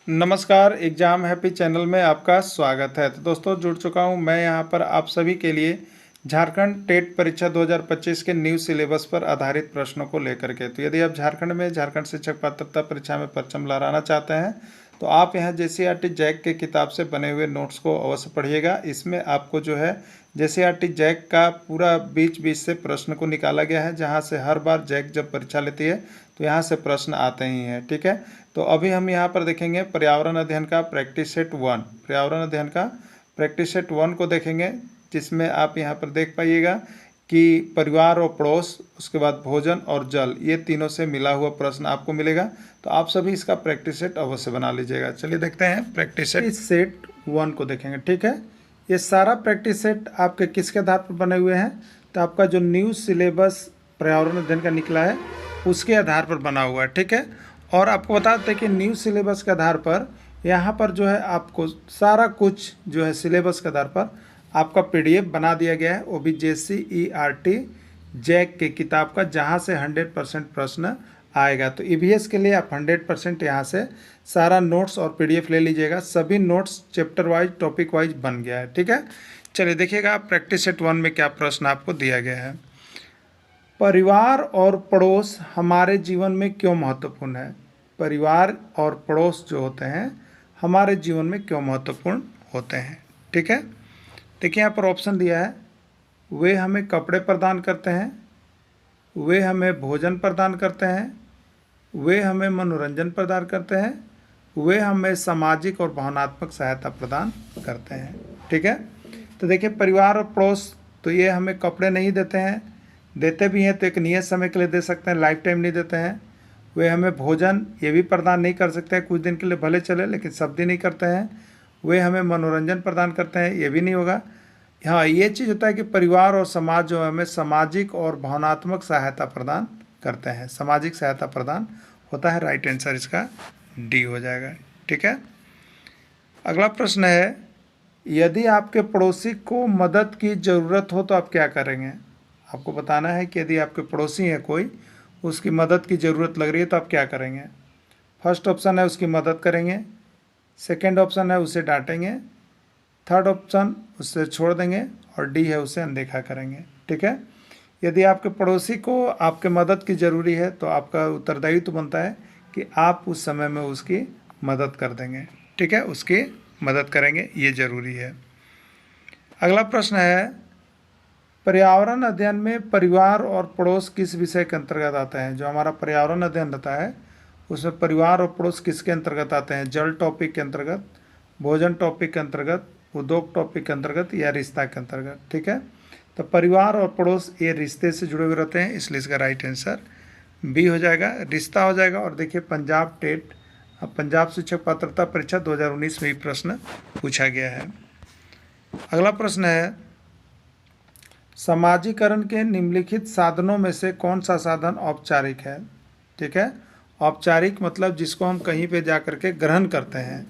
नमस्कार, exam happy channel में आपका स्वागत है। तो दोस्तों जुड़ चुका हूं मैं यहां पर आप सभी के लिए झारखंड टेट परीक्षा 2025 के न्यू सिलेबस पर आधारित प्रश्नों को लेकर के। तो यदि आप झारखंड में झारखंड शिक्षक पात्रता परीक्षा में परचम लहराना चाहते हैं तो आप यहां जेसीईआरटी जैक के किताब से बने हुए नोट्स को अवश्य पढ़िएगा। इसमें आपको जो है जेसीईआरटी जैक का पूरा बीच बीच से प्रश्न को निकाला गया है, जहां से हर बार जैक जब परीक्षा लेती है तो यहाँ से प्रश्न आते ही हैं। ठीक है, तो अभी हम यहाँ पर देखेंगे पर्यावरण अध्ययन का प्रैक्टिस सेट 1। पर्यावरण अध्ययन का प्रैक्टिस सेट 1 को देखेंगे, जिसमें आप यहाँ पर देख पाइएगा कि परिवार और पड़ोस, उसके बाद भोजन और जल, ये तीनों से मिला हुआ प्रश्न आपको मिलेगा। तो आप सभी इसका प्रैक्टिस सेट अवश्य बना लीजिएगा। चलिए देखते हैं प्रैक्टिस सेट 1 को देखेंगे। ठीक है, ये सारा प्रैक्टिस सेट आपके किसके आधार पर बने हुए हैं? तो आपका जो न्यू सिलेबस पर्यावरण अध्ययन का निकला है उसके आधार पर बना हुआ है। ठीक है, और आपको बता देते हैं कि न्यू सिलेबस के आधार पर यहाँ पर जो है आपको सारा कुछ जो है सिलेबस के आधार पर आपका पीडीएफ बना दिया गया है, वो भी जेसीईआरटी जैक के किताब का, जहाँ से 100% प्रश्न आएगा। तो ईवीएस के लिए आप 100% यहाँ से सारा नोट्स और पीडीएफ ले लीजिएगा। सभी notes chapter wise topic wise बन गया है। ठीक है, चलिए देखिएगा प्रैक्टिस सेट 1 में क्या प्रश्न आपको दिया गया है। परिवार और पड़ोस हमारे जीवन में क्यों महत्वपूर्ण है? परिवार और पड़ोस जो होते हैं हमारे जीवन में क्यों महत्वपूर्ण होते हैं? ठीक है, देखिए यहाँ पर ऑप्शन दिया है, वे हमें कपड़े प्रदान करते हैं, वे हमें भोजन प्रदान करते हैं, वे हमें मनोरंजन प्रदान करते हैं, वे हमें सामाजिक और भावनात्मक सहायता प्रदान करते हैं। ठीक है, तो देखिए परिवार और पड़ोस, तो ये हमें कपड़े नहीं देते हैं, देते भी हैं तो एक नियत समय के लिए दे सकते हैं, लाइफ टाइम नहीं देते हैं। वे हमें भोजन ये भी प्रदान नहीं कर सकते हैं, कुछ दिन के लिए भले चले लेकिन सब दिन नहीं करते हैं। वे हमें मनोरंजन प्रदान करते हैं, ये भी नहीं होगा। हाँ, ये चीज़ होता है कि परिवार और समाज जो है हमें सामाजिक और भावनात्मक सहायता प्रदान करते हैं, सामाजिक सहायता प्रदान होता है। राइट आंसर इसका डी हो जाएगा। ठीक है, अगला प्रश्न है, यदि आपके पड़ोसी को मदद की ज़रूरत हो तो आप क्या करेंगे? आपको बताना है कि यदि आपके पड़ोसी हैं कोई, उसकी मदद की ज़रूरत लग रही है तो आप क्या करेंगे? फर्स्ट ऑप्शन है उसकी मदद करेंगे, सेकंड ऑप्शन है उसे डांटेंगे, थर्ड ऑप्शन उससे छोड़ देंगे, और डी है उसे अनदेखा करेंगे। ठीक है, यदि आपके पड़ोसी को आपके मदद की ज़रूरी है तो आपका उत्तरदायित्व तो बनता है कि आप उस समय में उसकी मदद कर देंगे। ठीक है, उसकी मदद करेंगे, ये ज़रूरी है। अगला प्रश्न है, पर्यावरण अध्ययन में परिवार और पड़ोस किस विषय के अंतर्गत आते हैं? जो हमारा पर्यावरण अध्ययन रहता है उसमें परिवार और पड़ोस किसके अंतर्गत आते हैं? जल टॉपिक के अंतर्गत, भोजन टॉपिक के अंतर्गत, उद्योग टॉपिक के अंतर्गत, या रिश्ता के अंतर्गत? ठीक है, तो परिवार और पड़ोस ये रिश्ते से जुड़े हुए रहते हैं, इसलिए इसका राइट आंसर बी हो जाएगा, रिश्ता हो जाएगा। और देखिए पंजाब टेट, पंजाब शिक्षक पात्रता परीक्षा 2019 में भी प्रश्न पूछा गया है। अगला प्रश्न है, समाजीकरण के निम्नलिखित साधनों में से कौन सा साधन औपचारिक है? ठीक है, औपचारिक मतलब जिसको हम कहीं पे जा कर के ग्रहण करते हैं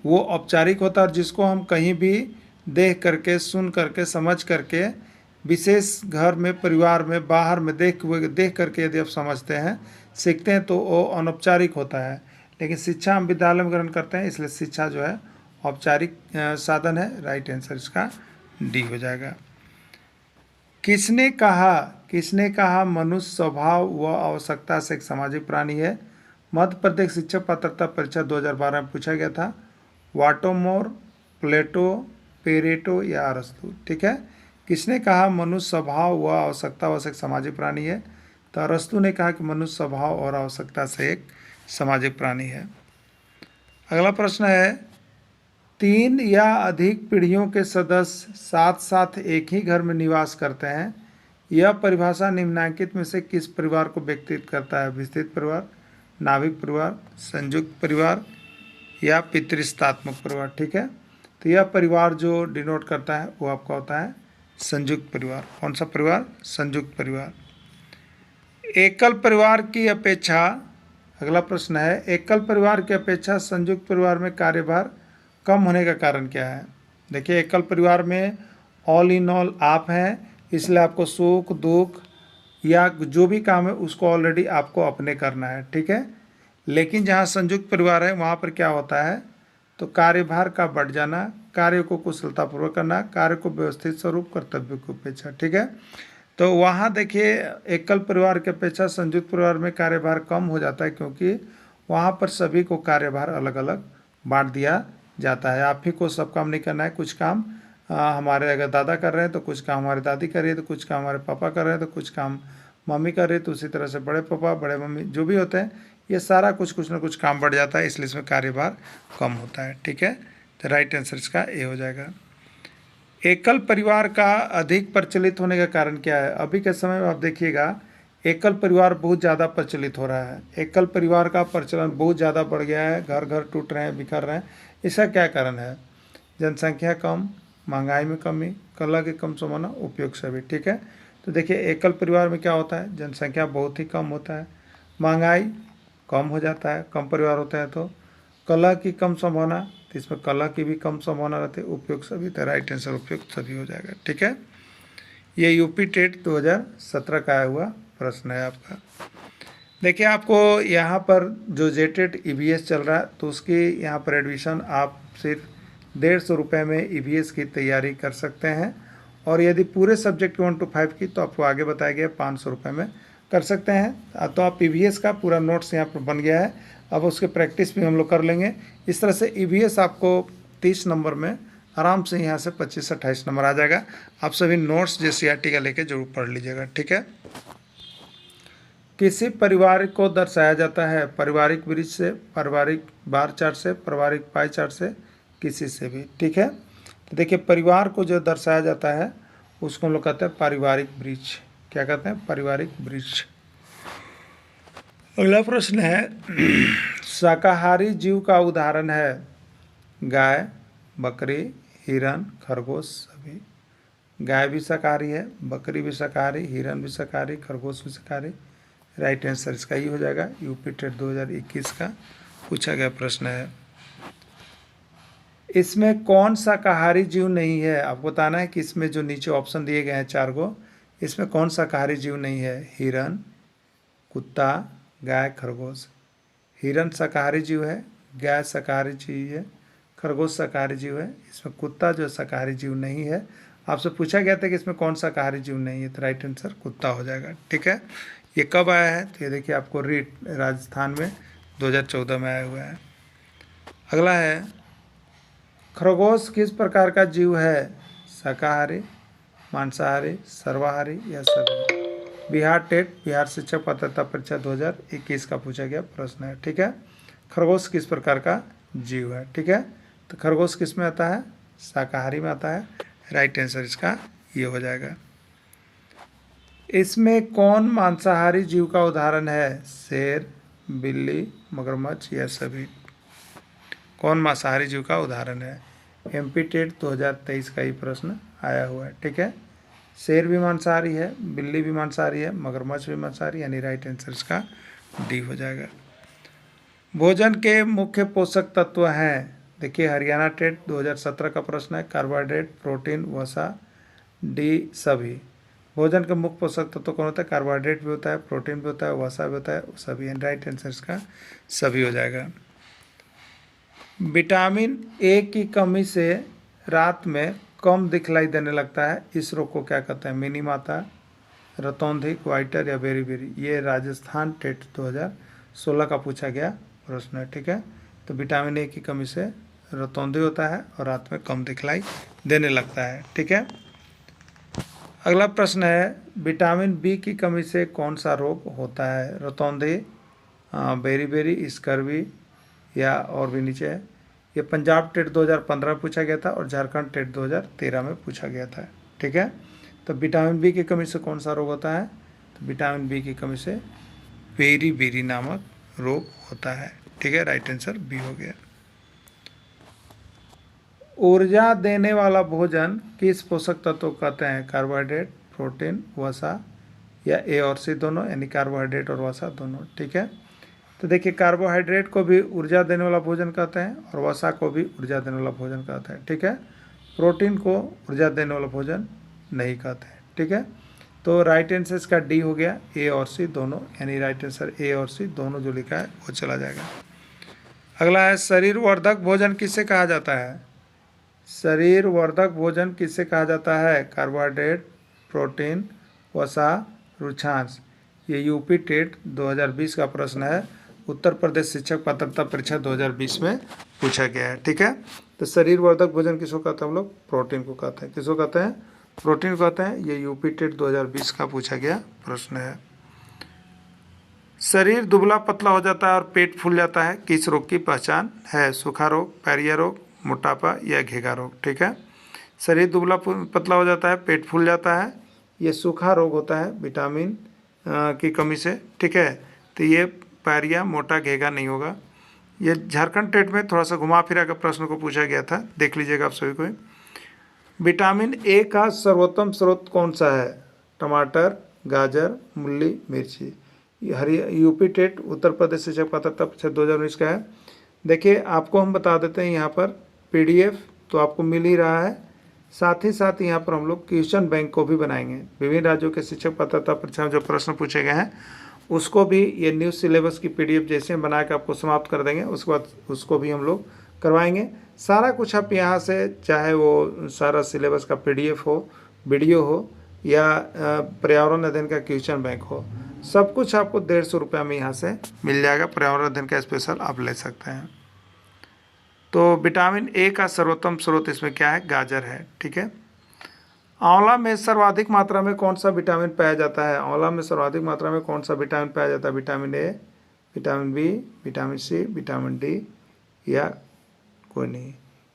वो औपचारिक होता है, और जिसको हम कहीं भी देख करके, सुन करके, समझ करके, विशेष घर में, परिवार में, बाहर में देख करके यदि आप समझते हैं, सीखते हैं तो वो अनौपचारिक होता है। लेकिन शिक्षा हम विद्यालय में ग्रहण करते हैं, इसलिए शिक्षा जो है औपचारिक साधन है। राइट आंसर इसका डी हो जाएगा। किसने कहा मनुष्य स्वभाव व आवश्यकता से एक सामाजिक प्राणी है? मध्य प्रदेश शिक्षक पात्रता परीक्षा 2012 में पूछा गया था। वाटोमोर, प्लेटो, पेरेटो या अरस्तु? ठीक है, किसने कहा मनुष्य स्वभाव व आवश्यकता से एक सामाजिक प्राणी है? तो अरस्तु ने कहा कि मनुष्य स्वभाव और आवश्यकता से एक सामाजिक प्राणी है। अगला प्रश्न है, 3 या अधिक पीढ़ियों के सदस्य साथ साथ एक ही घर में निवास करते हैं, यह परिभाषा निम्नलिखित में से किस परिवार को व्यक्तिगत करता है? विस्तृत परिवार, नाभिक परिवार, संयुक्त परिवार या पितृसत्तात्मक परिवार? ठीक है, तो यह परिवार जो डिनोट करता है वो आपका होता है संयुक्त परिवार। कौन सा परिवार? संयुक्त परिवार। एकल परिवार की अपेक्षा, अगला प्रश्न है, एकल परिवार की अपेक्षा संयुक्त परिवार में कार्यभार कम होने का कारण क्या है? देखिए एकल परिवार में ऑल इन ऑल आप हैं, इसलिए आपको सुख दुख या जो भी काम है उसको ऑलरेडी आपको अपने करना है। ठीक है, लेकिन जहाँ संयुक्त परिवार है वहाँ पर क्या होता है, तो कार्यभार का बढ़ जाना, कार्य को कुशलतापूर्वक करना, कार्य को व्यवस्थित स्वरूप, कर्तव्य की उपेक्षा। ठीक है, तो वहाँ देखिए एकल परिवार की अपेक्षा संयुक्त परिवार में कार्यभार कम हो जाता है, क्योंकि वहाँ पर सभी को कार्यभार अलग अलग बांट दिया जाता है। आप ही को सब काम नहीं करना है, कुछ काम हमारे अगर दादा कर रहे हैं तो कुछ काम हमारी दादी कर रही है, तो कुछ काम हमारे पापा कर रहे हैं, तो कुछ काम मम्मी कर रही है, तो उसी तरह से बड़े पापा बड़े मम्मी जो भी होते हैं, ये सारा कुछ ना कुछ काम बढ़ जाता है, इसलिए इसमें कार्यभार कम होता है। ठीक है, तो राइट आंसर इसका ए हो जाएगा। एकल परिवार का अधिक प्रचलित होने का कारण क्या है? अभी के समय में आप देखिएगा एकल परिवार बहुत ज़्यादा प्रचलित हो रहा है, एकल परिवार का प्रचलन बहुत ज़्यादा बढ़ गया है, घर घर टूट रहे हैं, बिखर रहे हैं। इसका क्या कारण है? जनसंख्या कम, महंगाई में कमी, कला के कम समाना, उपयोग सभी। ठीक है, तो देखिए एकल परिवार में क्या होता है, जनसंख्या बहुत ही कम होता है, महंगाई कम हो जाता है, कम परिवार होता है, तो कला की कम संभावना, तो इसमें कला की भी कम संभावना रहती है, उपयोग सभी, तो राइट आंसर उपयोग सभी हो जाएगा। ठीक है, ये यूपी टेट 2017 का आया हुआ प्रश्न है आपका। देखिए आपको यहाँ पर जो जेटेट ईवीएस चल रहा है, तो उसकी यहाँ पर एडमिशन आप सिर्फ 150 रुपये में ईवीएस की तैयारी कर सकते हैं, और यदि पूरे सब्जेक्ट 1 to 5 की, तो आपको आगे बताया गया 500 रुपये में कर सकते हैं। तो आप ईवीएस का पूरा नोट्स यहाँ पर बन गया है, अब उसके प्रैक्टिस भी हम लोग कर लेंगे। इस तरह से ईवीएस आपको 30 नंबर में आराम से यहाँ से 25 से 28 नंबर आ जाएगा। आप सभी नोट्स JCERT का लेके जरूर पढ़ लीजिएगा। ठीक है, किसी परिवार को दर्शाया जाता है पारिवारिक वृत्त से, पारिवारिक बार चार्ट से, पारिवारिक पाई चार्ट से, किसी से भी। ठीक है, तो देखिए परिवार को जो दर्शाया जाता है उसको हम लोग कहते हैं पारिवारिक वृक्ष। क्या कहते हैं? पारिवारिक वृक्ष। अगला प्रश्न है शाकाहारी जीव का उदाहरण है गाय, बकरी, हिरन, खरगोश सभी। गाय भी शाकाहारी है, बकरी भी शाकाहारी, हिरन भी शाकाहारी, खरगोश भी शाकाहारी। राइट आंसर इसका ही हो जाएगा। यूपी टेट 2021 का पूछा गया प्रश्न है। इसमें कौन शाकाहारी जीव नहीं है? आपको बताना है कि इसमें जो नीचे ऑप्शन दिए गए हैं 4 गो, इसमें कौन शाकाहारी जीव नहीं है? हिरन, कुत्ता, गाय, खरगोश। हिरन शाकाहारी जीव है, गाय शाकाहारी जीव है, खरगोश शाकाहारी जीव है। इसमें कुत्ता जो शाकाहारी जीव नहीं है। आपसे पूछा गया था कि इसमें कौन शाकाहारी जीव नहीं है, तो राइट आंसर कुत्ता हो जाएगा। ठीक है, ये कब आया है? तो ये देखिए आपको रीट राजस्थान में 2014 में आया हुआ है। अगला है खरगोश किस प्रकार का जीव है? शाकाहारी, मांसाहारी, सर्वाहारी या सभी? बिहार टेट बिहार शिक्षक पात्रता परीक्षा 2021 का पूछा गया प्रश्न है। ठीक है, खरगोश किस प्रकार का जीव है? ठीक है, तो खरगोश किस में आता है? शाकाहारी में आता है। राइट आंसर इसका ये हो जाएगा। इसमें कौन मांसाहारी जीव का उदाहरण है? शेर, बिल्ली, मगरमच्छ या सभी? कौन मांसाहारी जीव का उदाहरण है? MP टेट 2023 का ही प्रश्न आया हुआ है। ठीक है, शेर भी मांसाहारी है, बिल्ली भी मांसाहारी है, मगरमच्छ भी मांसाहारी, यानी राइट आंसर इसका डी हो जाएगा। भोजन के मुख्य पोषक तत्व हैं। देखिए हरियाणा टेट 2017 का प्रश्न है। कार्बोहाइड्रेट, प्रोटीन, वसा, डी सभी। भोजन के मुख्य पोषक तत्व कौन होता है? कार्बोहाइड्रेट भी होता है, प्रोटीन भी होता है, वसा भी होता है, सभी। राइट आंसर इसका सभी हो जाएगा। विटामिन ए की कमी से रात में कम दिखलाई देने लगता है, इस रोग को क्या कहते हैं? मिनीमाता, रतौंधी, क्वाइटर या बेरी? ये राजस्थान टेट 2016 का पूछा गया प्रश्न है। ठीक है, तो विटामिन ए की कमी से रतौंधी होता है और रात में कम दिखलाई देने लगता है। ठीक है, अगला प्रश्न है विटामिन बी की कमी से कौन सा रोग होता है? रतौंधी, बेरी, स्कर्वी या और भी नीचे है। ये पंजाब टेट 2015 में पूछा गया था और झारखंड टेट 2013 में पूछा गया था। ठीक है, तो विटामिन बी की कमी से कौन सा रोग होता है? तो विटामिन बी की कमी से बेरी नामक रोग होता है। ठीक है, राइट आंसर बी हो गया। ऊर्जा देने वाला भोजन किस पोषक तत्व को कहते हैं? कार्बोहाइड्रेट, प्रोटीन, वसा या ए और सी दोनों, यानी कार्बोहाइड्रेट और वसा दोनों। ठीक है, तो देखिए कार्बोहाइड्रेट को भी ऊर्जा देने वाला भोजन कहते हैं और वसा को भी ऊर्जा देने वाला भोजन कहते हैं। ठीक है, प्रोटीन को ऊर्जा देने वाला भोजन नहीं कहते हैं। ठीक है, तो राइट आंसर इसका डी हो गया, ए और सी दोनों, यानी राइट आंसर ए और सी दोनों जो लिखा है वो चला जाएगा। अगला है शरीर वर्धक भोजन किसे कहा जाता है? शरीर वर्धक भोजन किसे कहा जाता है? कार्बोहाइड्रेट, प्रोटीन, वसा, रुक्षांश। ये यूपी टेट 2020 का प्रश्न है, उत्तर प्रदेश शिक्षक पात्रता परीक्षा 2020 में पूछा गया है। ठीक है, तो शरीर वर्धक भोजन किसको कहते हैं हम लोग? प्रोटीन को कहते हैं। किसको कहते हैं? प्रोटीन को कहते हैं। ये यूपी टेट 2020 का पूछा गया प्रश्न है। शरीर दुबला पतला हो जाता है और पेट फूल जाता है, किस रोग की पहचान है? सूखा रोग, पैरिया रोग, मोटापा या घेगा रोग। ठीक है, शरीर दुबला पतला हो जाता है, पेट फूल जाता है, ये सूखा रोग होता है विटामिन की कमी से। ठीक है, तो ये पैरिया, मोटा, घेगा नहीं होगा। ये झारखंड टेट में थोड़ा सा घुमा फिरा कर प्रश्न को पूछा गया था, देख लीजिएगा आप सभी को। विटामिन ए का सर्वोत्तम स्रोत कौन सा है? टमाटर, गाजर, मूली, मिर्ची। यूपी टेट उत्तर प्रदेश शिक्षक पात्रता परीक्षा 2019 का है। देखिए, आपको हम बता देते हैं यहाँ पर पीडीएफ तो आपको मिल ही रहा है, साथ ही साथ यहाँ पर हम लोग क्वेश्चन बैंक को भी बनाएंगे। विभिन्न राज्यों के शिक्षक पात्रता परीक्षा में जो प्रश्न पूछे गए हैं उसको भी ये न्यू सिलेबस की पीडीएफ जैसे बना के आपको समाप्त कर देंगे, उसके बाद उसको भी हम लोग करवाएंगे। सारा कुछ आप यहाँ से, चाहे वो सारा सिलेबस का पीडीएफ हो, वीडियो हो या पर्यावरण अध्ययन का क्वेश्चन बैंक हो, सब कुछ आपको 150 रुपये में यहाँ से मिल जाएगा। पर्यावरण अध्ययन का स्पेशल आप ले सकते हैं। तो विटामिन ए का सर्वोत्तम स्रोत इसमें क्या है? गाजर है। ठीक है, आंवला में सर्वाधिक मात्रा में कौन सा विटामिन पाया जाता है? आंवला में सर्वाधिक मात्रा में कौन सा विटामिन पाया जाता है? Vitamin A, vitamin B, vitamin C, vitamin D या कोई नहीं।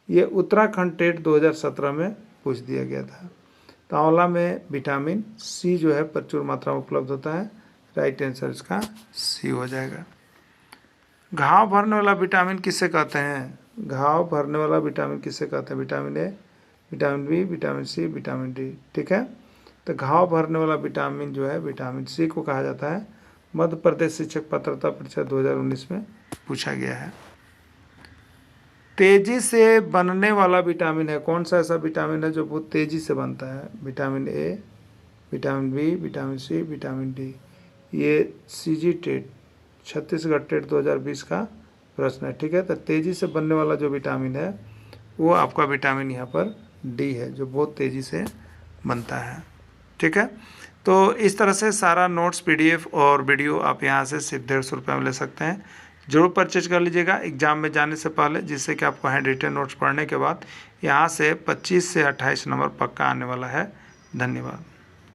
ये उत्तराखंड टेट 2017 में पूछ दिया गया था। तो आंवला में विटामिन सी जो है प्रचुर मात्रा में उपलब्ध होता है, राइट आंसर इसका सी हो जाएगा। घाव भरने वाला विटामिन किसे कहते हैं? घाव भरने वाला विटामिन किसे कहते हैं? Vitamin A, vitamin B, vitamin C, vitamin D. ठीक है, तो घाव भरने वाला विटामिन जो है विटामिन सी को कहा जाता है। मध्य प्रदेश शिक्षक पात्रता परीक्षा 2019 में पूछा गया है। तेजी से बनने वाला विटामिन है, कौन सा ऐसा विटामिन है जो बहुत तेजी से बनता है? Vitamin A, vitamin B, vitamin C, vitamin D. ये सीजी टेट छत्तीसगढ़ टेट 2020 का प्रश्न है। ठीक है, तो तेजी से बनने वाला जो विटामिन है वो आपका विटामिन यहाँ पर डी है, जो बहुत तेज़ी से बनता है। ठीक है, तो इस तरह से सारा नोट्स, पीडीएफ और वीडियो आप यहाँ से सिर्फ 150 रुपये में ले सकते हैं। जरूर परचेज कर लीजिएगा एग्ज़ाम में जाने से पहले, जिससे कि आपको हैंड रिटन नोट्स पढ़ने के बाद यहाँ से 25 से 28 नंबर पक्का आने वाला है। धन्यवाद।